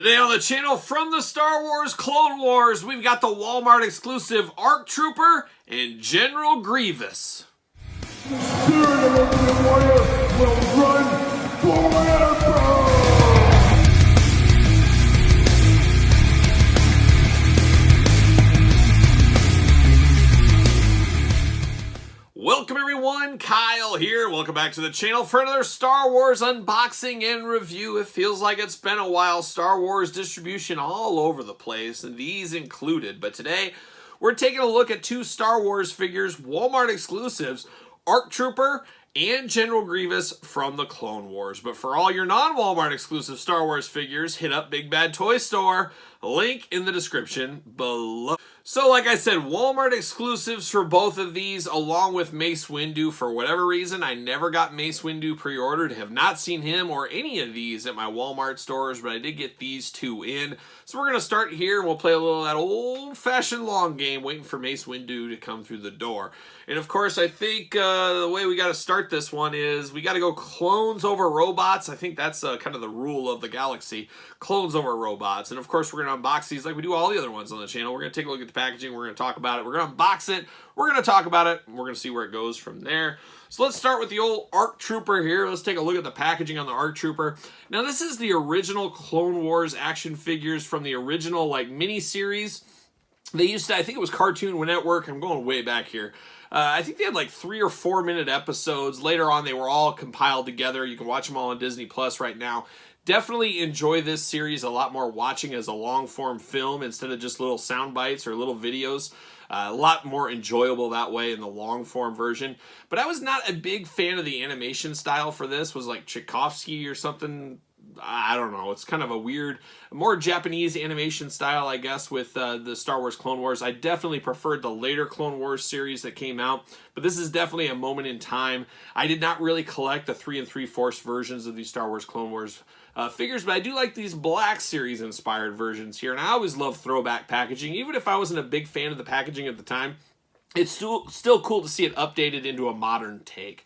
Today on the channel, from the Star Wars Clone Wars, we've got the Walmart exclusive ARC Trooper and General Grievous. The spirit of the warrior will run forever! Welcome everyone, Kyle here. Welcome back to the channel for another Star Wars unboxing and review. It feels like it's been a while. Star Wars distribution all over the place, and these included. But today, we're taking a look at two Star Wars figures, Walmart exclusives, ARC Trooper and General Grievous from the Clone Wars. But for all your non-Walmart exclusive Star Wars figures, hit up Big Bad Toy Store. Link in the description below. So like I said, Walmart exclusives for both of these, along with Mace Windu. For whatever reason, I never got Mace Windu pre-ordered. Have not seen him or any of these at my Walmart stores, but I did get these two in. So we're going to start here, and we'll play a little of that old-fashioned long game, waiting for Mace Windu to come through the door. And of course, I think the way we got to start this one is we got to go clones over robots. I think that's kind of the rule of the galaxy. Clones over robots. And of course, we're going to unbox these like we do all the other ones on the channel. We're going to take a look at the packaging. We're going to talk about it. We're going to unbox it. We're going to talk about it. And we're going to see where it goes from there. So let's start with the old ARC Trooper here. Let's take a look at the packaging on the ARC Trooper. Now, this is the original Clone Wars action figures from the original mini-series. They used to, I think it was Cartoon Network. I'm going way back here. I think they had like 3 or 4 minute episodes. Later on, they were all compiled together. You can watch them all on Disney Plus right now. Definitely enjoy this series a lot more watching as a long-form film instead of just little sound bites or little videos. A lot more enjoyable that way in the long-form version. But I was not a big fan of the animation style for this. It was like Tchaikovsky or something. I don't know. It's kind of a weird, more Japanese animation style, I guess, with the Star Wars Clone Wars. I definitely preferred the later Clone Wars series that came out, but this is definitely a moment in time. I did not really collect the 3 3/4 versions of these Star Wars Clone Wars figures, but I do like these Black Series inspired versions here, and I always love throwback packaging. Even if I wasn't a big fan of the packaging at the time, it's still cool to see it updated into a modern take.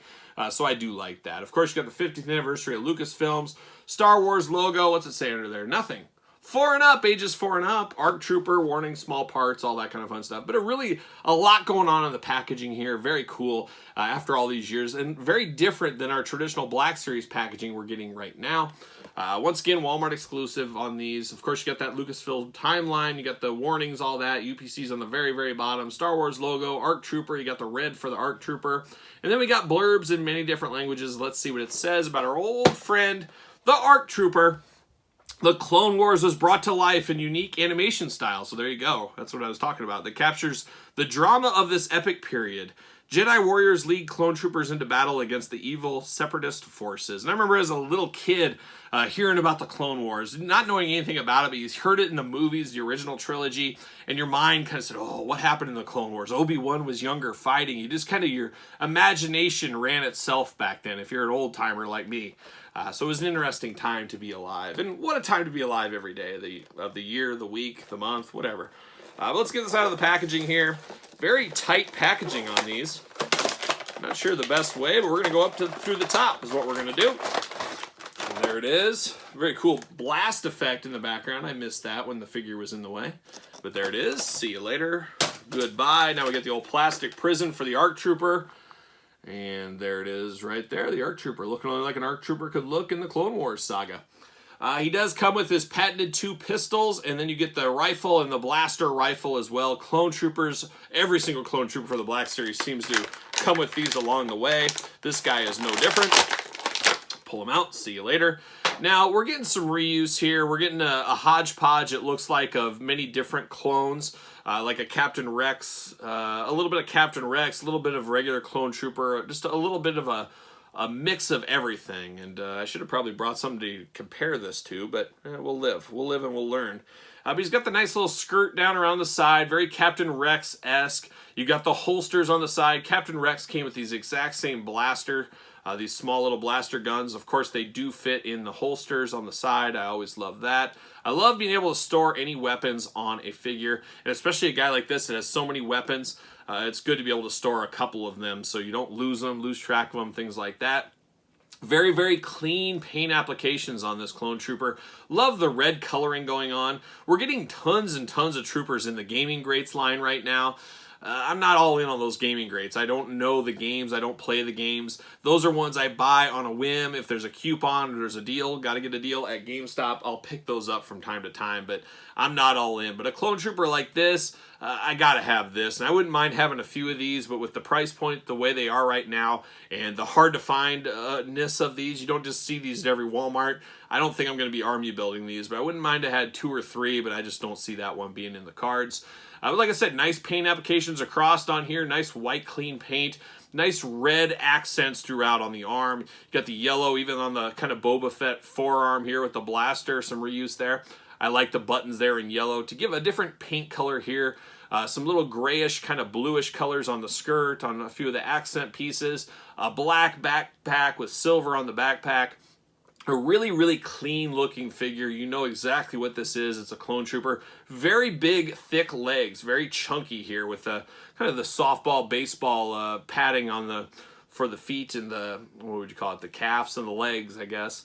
So I do like that. Of course, you got the 50th anniversary of Lucasfilms, Star Wars logo. What's it say under there? Nothing. 4 and up, ages 4 and up, ARC Trooper, warning, small parts, all that kind of fun stuff. But a lot going on in the packaging here. Very cool after all these years, and very different than our traditional Black Series packaging we're getting right now. Once again, Walmart exclusive on these. Of course, you got that Lucasfilm timeline. You got the warnings, all that. UPCs on the very, very bottom. Star Wars logo, ARC Trooper. You got the red for the ARC Trooper. And then we got blurbs in many different languages. Let's see what it says about our old friend, the ARC Trooper. The Clone Wars was brought to life in unique animation style. So there you go. That's what I was talking about. That captures the drama of this epic period. Jedi warriors lead clone troopers into battle against the evil separatist forces. And I remember as a little kid hearing about the Clone Wars, not knowing anything about it, but you heard it in the movies, the original trilogy, and your mind kind of said, oh, what happened in the Clone Wars? Obi-Wan was younger fighting. You just kind of, your imagination ran itself back then, if you're an old-timer like me. So it was an interesting time to be alive. And what a time to be alive every day of the year, the week, the month, whatever. But let's get this out of the packaging here. Very tight packaging on these. I'm not sure the best way, but we're going to go up through the top is what we're going to do. And there it is. Very cool blast effect in the background. I missed that when the figure was in the way. But there it is. See you later. Goodbye. Now we get the old plastic prison for the ARC Trooper. And there it is right there, the ARC Trooper. Looking only like an ARC Trooper could look in the Clone Wars saga. He does come with his patented 2 pistols, and then you get the rifle and the blaster rifle as well. Clone Troopers, every single Clone Trooper for the Black Series seems to come with these along the way. This guy is no different. Pull him out, see you later. Now, we're getting some reuse here. We're getting a hodgepodge, it looks like, of many different clones. Like a Captain Rex, a little bit of Captain Rex, a little bit of regular Clone Trooper, just a little bit of a mix of everything. And I should have probably brought something to compare this to, but we'll live. We'll live and we'll learn. But he's got the nice little skirt down around the side, very Captain Rex-esque. You got the holsters on the side. Captain Rex came with these exact same blaster, these small little blaster guns. Of course, they do fit in the holsters on the side. I always love that. I love being able to store any weapons on a figure, and especially a guy like this that has so many weapons. It's good to be able to store a couple of them so you don't lose them, lose track of them, things like that. Very, very clean paint applications on this clone trooper. Love the red coloring going on. We're getting tons and tons of troopers in the gaming greats line right now. I'm not all in on those gaming greats. I don't know the games. I don't play the games. Those are ones I buy on a whim. If there's a coupon or there's a deal, got to get a deal at GameStop, I'll pick those up from time to time, but I'm not all in. But a clone trooper like this, I got to have this. And I wouldn't mind having a few of these, but with the price point the way they are right now and the hard to find-ness of these, you don't just see these at every Walmart. I don't think I'm going to be army building these, but I wouldn't mind to have 2 or 3, but I just don't see that one being in the cards. But like I said, nice paint applications across on here. Nice white, clean paint. Nice red accents throughout on the arm. You got the yellow even on the kind of Boba Fett forearm here with the blaster. Some reuse there. I like the buttons there in yellow to give a different paint color here. Some little grayish, kind of bluish colors on the skirt, on a few of the accent pieces. A black backpack with silver on the backpack. A really, really clean looking figure. You know exactly what this is. It's a clone trooper. Very big, thick legs. Very chunky here with the kind of the softball, baseball padding on the for the feet and the, what would you call it, the calves and the legs, I guess,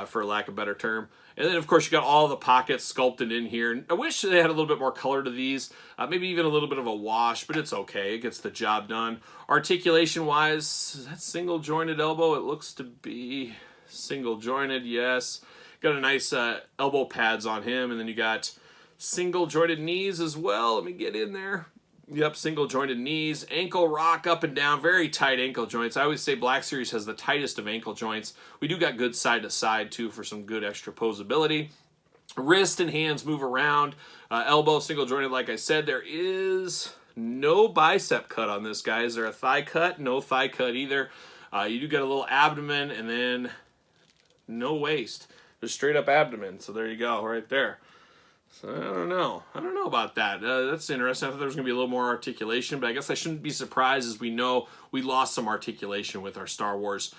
for lack of a better term. And then, of course, you got all the pockets sculpted in here. I wish they had a little bit more color to these. Maybe even a little bit of a wash, but it's okay. It gets the job done. Articulation-wise, that single-jointed elbow, it looks to be single jointed, yes. Got a nice elbow pads on him, and then you got single jointed knees as well. Let me get in there. Yep, single jointed knees, ankle rock up and down, very tight ankle joints. I always say Black Series has the tightest of ankle joints. We do got good side to side too for some good extra posability. Wrist and hands move around. Elbow single jointed, like I said. There is no bicep cut on this guy. Is there a thigh cut? No thigh cut either. You do get a little abdomen, and then no waist, just straight up abdomen. So there you go, right there. So I don't know about that. That's interesting. I thought there was going to be a little more articulation, but I guess I shouldn't be surprised, as we know we lost some articulation with our Star Wars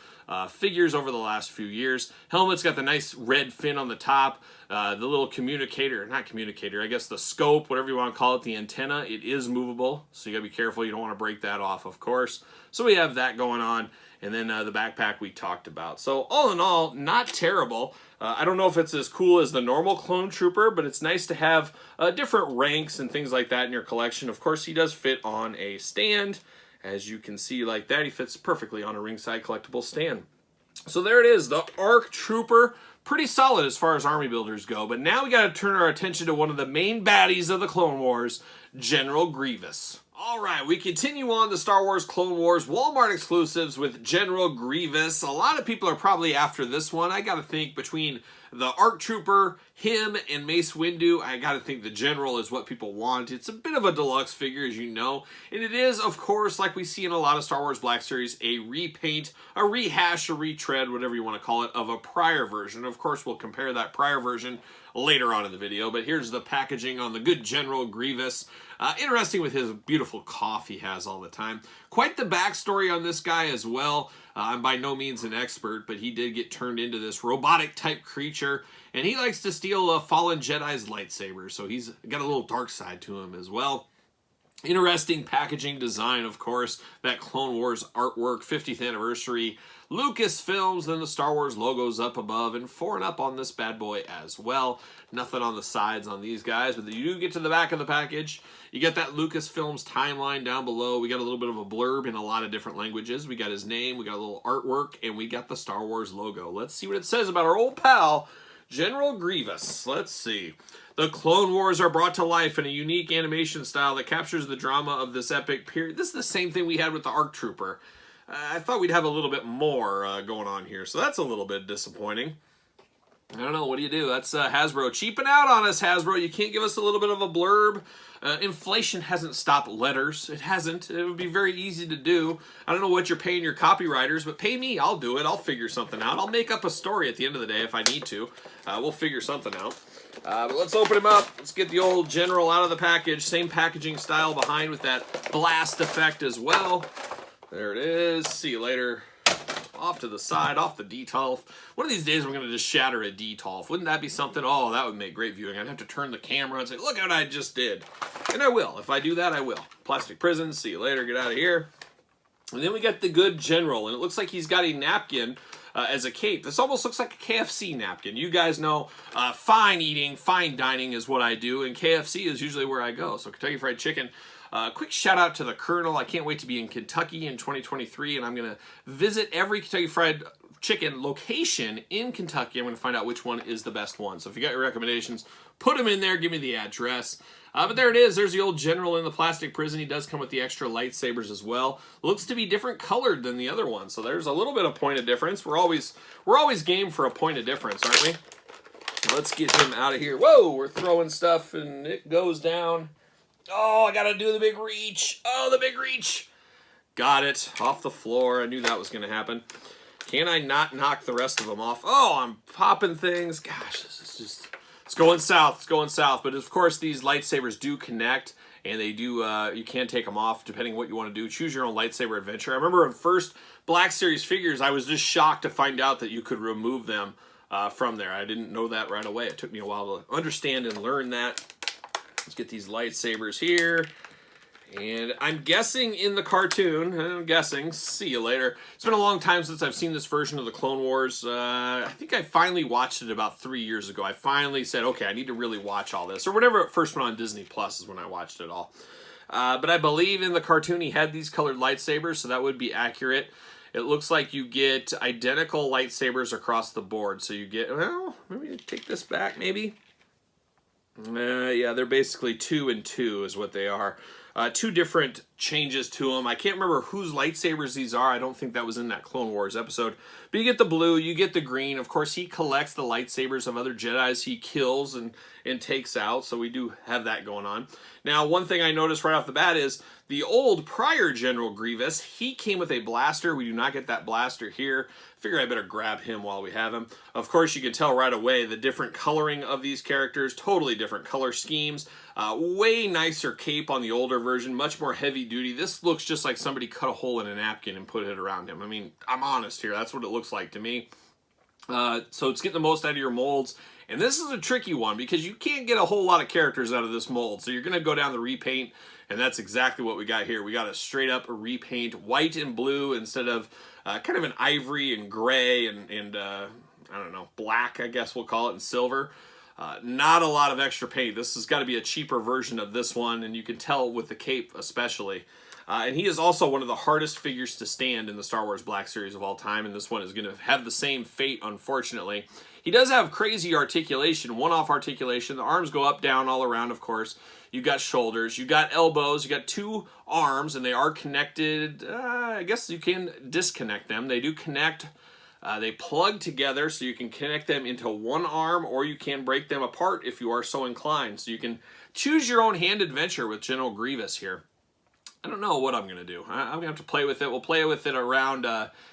figures over the last few years. Helmet's got the nice red fin on the top, the little not communicator, I guess the scope, whatever you want to call it, the antenna. It is movable, so you got to be careful. You don't want to break that off, of course. So we have that going on. And then the backpack we talked about. So all in all, not terrible. I don't know if it's as cool as the normal clone trooper, but it's nice to have different ranks and things like that in your collection. Of course, he does fit on a stand. As you can see like that, he fits perfectly on a ringside collectible stand. So there it is, the ARC Trooper. Pretty solid as far as army builders go. But now we got to turn our attention to one of the main baddies of the Clone Wars, General Grievous. Alright, we continue on the Star Wars Clone Wars Walmart exclusives with General Grievous. A lot of people are probably after this one. I gotta think between the ARC Trooper, him, and Mace Windu, I gotta think the General is what people want. It's a bit of a deluxe figure, as you know. And it is, of course, like we see in a lot of Star Wars Black Series, a repaint, a rehash, a retread, whatever you want to call it, of a prior version. Of course, we'll compare that prior version later on in the video, but here's the packaging on the good General Grievous. Interesting with his beautiful cough he has all the time. Quite the backstory on this guy as well. I'm by no means an expert, but he did get turned into this robotic type creature, and he likes to steal a fallen Jedi's lightsaber, so he's got a little dark side to him as well. Interesting packaging design, of course. That Clone Wars artwork, 50th anniversary. Lucasfilms, then the Star Wars logos up above, and 4 and up on this bad boy as well. Nothing on the sides on these guys, but you do get to the back of the package. You get that Lucasfilms timeline down below. We got a little bit of a blurb in a lot of different languages. We got his name, we got a little artwork, and we got the Star Wars logo. Let's see what it says about our old pal, General Grievous. Let's see. The Clone Wars are brought to life in a unique animation style that captures the drama of this epic period. This is the same thing we had with the ARC Trooper. I thought we'd have a little bit more going on here, so that's a little bit disappointing. I don't know, what do you do? That's Hasbro cheaping out on us, Hasbro. You can't give us a little bit of a blurb. Inflation hasn't stopped letters. It hasn't. It would be very easy to do. I don't know what you're paying your copywriters, but pay me. I'll do it. I'll figure something out. I'll make up a story at the end of the day if I need to. We'll figure something out. But let's open him up. Let's get the old General out of the package. Same packaging style behind with that blast effect as well. There it is. See you later. Off to the side, off the D-Tolf. One of these days we're going to just shatter a D-Tolf. Wouldn't that be something? Oh, that would make great viewing. I'd have to turn the camera and say, look what I just did. And I will. If I do that, I will. Plastic prison. See you later. Get out of here. And then we got the good General. And it looks like he's got a napkin as a cape. This almost looks like a KFC napkin. You guys know fine eating, fine dining is what I do, and KFC is usually where I go. So Kentucky Fried Chicken. Quick shout out to the Colonel. I can't wait to be in Kentucky in 2023, and I'm going to visit every Kentucky Fried Chicken location in Kentucky. I'm going to find out which one is the best one. So if you got your recommendations, put them in there. Give me the address. But there it is. There's the old general in the plastic prison. He does come with the extra lightsabers as well. Looks to be different colored than the other one. So there's a little bit of point of difference. We're always game for a point of difference, aren't we? Let's get him out of here. Whoa, we're throwing stuff and it goes down. Oh, I gotta do the big reach. Oh, the big reach. Got it. Off the floor. I knew that was gonna happen. Can I not knock the rest of them off? Oh, I'm popping things. Gosh, this is just... It's going south. It's going south. But of course, these lightsabers do connect, and they do. You can take them off depending on what you want to do. Choose your own lightsaber adventure. I remember in first Black Series figures, I was just shocked to find out that you could remove them from there. I didn't know that right away. It took me a while to understand and learn that. Let's get these lightsabers here. And I'm guessing in the cartoon, see you later. It's been a long time since I've seen this version of the Clone Wars. I think I finally watched it about 3 years ago. I finally said, okay, I need to really watch all this. Or whenever it first went on Disney Plus is when I watched it all. But I believe in the cartoon he had these colored lightsabers, so that would be accurate. It looks like you get identical lightsabers across the board. So you get, well, maybe take this back, maybe. Yeah, they're basically 2 and 2 is what they are. 2 different changes to them. I can't remember whose lightsabers these are. I don't think that was in that Clone Wars episode. But you get the blue, you get the green. Of course, he collects the lightsabers of other Jedis he kills and takes out. So we do have that going on. Now, one thing I noticed right off the bat is the old prior General Grievous, he came with a blaster. We do not get that blaster here. Figure I better grab him while we have him. Of course, you can tell right away the different coloring of these characters. Totally different color schemes. Way nicer cape on the older version. Much more heavy duty. This looks just like somebody cut a hole in a napkin and put it around him. I mean, I'm honest here. That's what it looks like to me. So it's getting the most out of your molds. And this is a tricky one because you can't get a whole lot of characters out of this mold. So you're going to go down the repaint, and that's exactly what we got here. We got a straight up repaint, white and blue instead of kind of an ivory and gray and I don't know, black, I guess we'll call it, and silver. Not a lot of extra paint. This has got to be a cheaper version of this one, and you can tell with the cape especially. And he is also one of the hardest figures to stand in the Star Wars Black Series of all time, and this one is going to have the same fate, unfortunately. He does have crazy articulation, one-off articulation. The arms go up, down, all around, of course. You got shoulders, you got elbows, you got 2 arms, and they are connected. I guess you can disconnect them. They do connect. They plug together, so you can connect them into one arm, or you can break them apart if you are so inclined. So you can choose your own hand adventure with General Grievous here. I don't know what I'm going to do. I'm going to have to play with it. We'll play with it around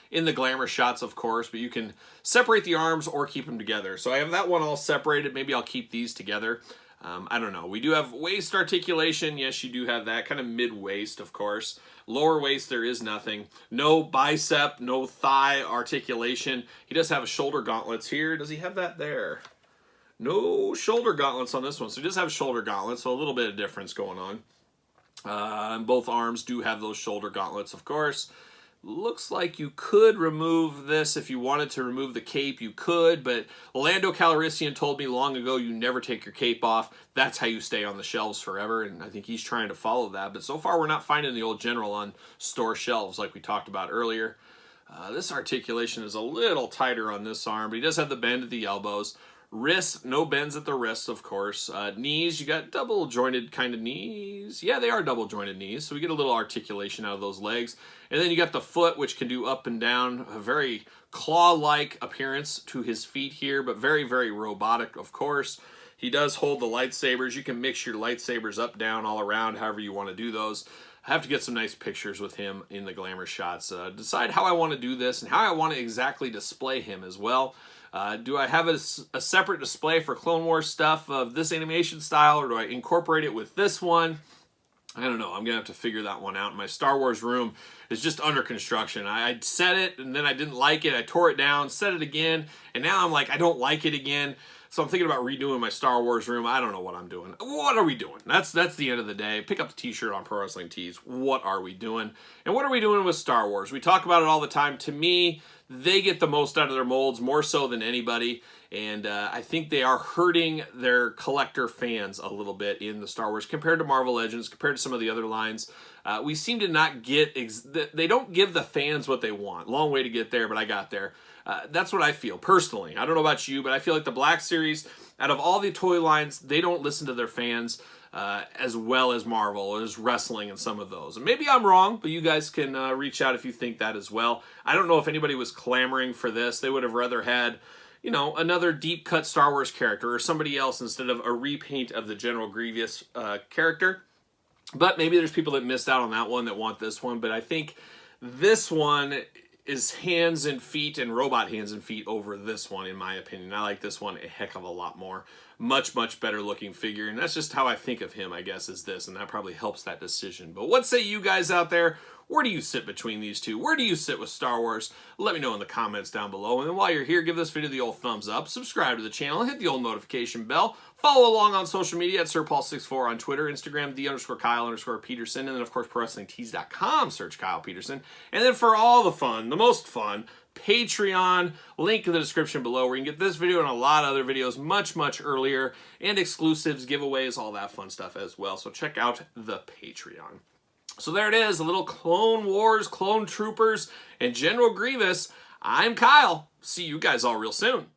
in the glamour shots, of course, but you can separate the arms or keep them together. So I have that one all separated. Maybe I'll keep these together. I don't know. We do have waist articulation. Yes, you do have that. Kind of mid-waist, of course. Lower waist, there is nothing. No bicep, no thigh articulation. He does have shoulder gauntlets here. Does he have that there? No shoulder gauntlets on this one. So he does have shoulder gauntlets, so a little bit of difference going on. And both arms do have those shoulder gauntlets, of course. Looks like you could remove this if you wanted to remove the cape. You could, but Lando Calrissian told me long ago you never take your cape off. That's how you stay on the shelves forever, and I think he's trying to follow that. But so far, we're not finding the old General on store shelves like we talked about earlier. This articulation is a little tighter on this arm, but he does have the bend at the elbows. Wrists, no bends at the wrists, of course. Knees, you got double jointed kind of knees. Yeah, they are double jointed knees, so we get a little articulation out of those legs. And then you got the foot, which can do up and down. A very claw-like appearance to his feet here, but very, very robotic, of course. He does hold the lightsabers. You can mix your lightsabers up, down, all around, however you want to do those. I have to get some nice pictures with him in the glamour shots. Decide how I want to do this and how I want to exactly display him as well. Do I have a separate display for Clone Wars stuff of this animation style, or do I incorporate it with this one? I don't know. I'm going to have to figure that one out. My Star Wars room is just under construction. I set it, and then I didn't like it. I tore it down, set it again, and now I'm like, I don't like it again. So I'm thinking about redoing my Star Wars room. I don't know what I'm doing. What are we doing? That's the end of the day. Pick up the t-shirt on Pro Wrestling Tees. What are we doing? And what are we doing with Star Wars? We talk about it all the time. To me, they get the most out of their molds, more so than anybody. And I think they are hurting their collector fans a little bit in the Star Wars compared to Marvel Legends, compared to some of the other lines. We seem to not get, they don't give the fans what they want. Long way to get there, but I got there. That's what I feel personally. I don't know about you, but I feel like the Black Series, out of all the toy lines, they don't listen to their fans as well as Marvel or as wrestling and some of those. And maybe I'm wrong, but you guys can reach out if you think that as well. I don't know if anybody was clamoring for this. They would have rather had, you know, another deep cut Star Wars character or somebody else instead of a repaint of the General Grievous character. But maybe there's people that missed out on that one that want this one. But I think this one is hands and feet and robot hands and feet over this one, in my opinion. I like this one a heck of a lot more. Much, much better looking figure. And that's just how I think of him, I guess, is this. And that probably helps that decision. But what say you guys out there? Where do you sit between these two? Where do you sit with Star Wars? Let me know in the comments down below. And then while you're here, give this video the old thumbs up, subscribe to the channel, hit the old notification bell, follow along on social media at SirPaul64 on Twitter, Instagram, _Kyle_Peterson, and then of course ProWrestlingTees.com, search Kyle Peterson. And then for all the fun, the most fun, Patreon, link in the description below where you can get this video and a lot of other videos much, much earlier, and exclusives, giveaways, all that fun stuff as well. So check out the Patreon. So there it is, a little Clone Wars, Clone Troopers, and General Grievous. I'm Kyle. See you guys all real soon.